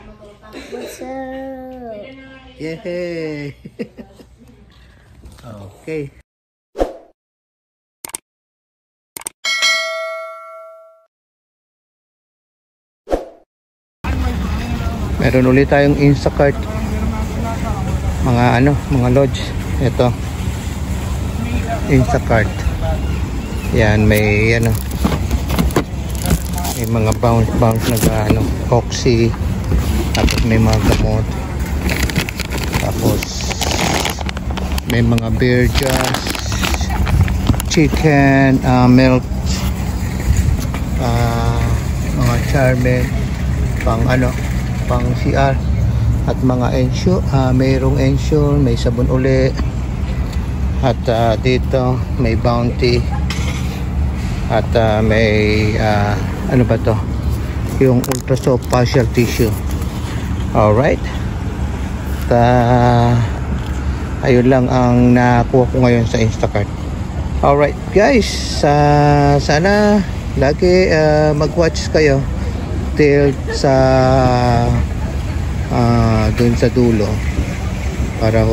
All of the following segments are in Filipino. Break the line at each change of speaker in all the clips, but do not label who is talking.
What's up?
Yay! Okay. Meron ulit tayong Instacart. Mga lodge. Ito. Instacart. Yan, may may mga bounce na oxy. Tapos may mga gamot. Tapos may mga beer jars, chicken, milk, mga charmen, pang CR, at mga ensure, mayroong ensure, may sabon uli, at dito may bounty, at may ano ba to, yung ultra soft partial tissue. Alright, ayun lang ang nakuha ko ngayon sa Instacart. Alright guys, sana lagi mag-watch kayo till sa dun sa dulo para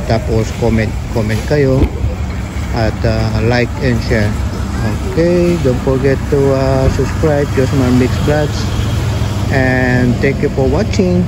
tapos comment kayo at like and share. Okay, don't forget to subscribe Josmar Mix Vlogs, and thank you for watching.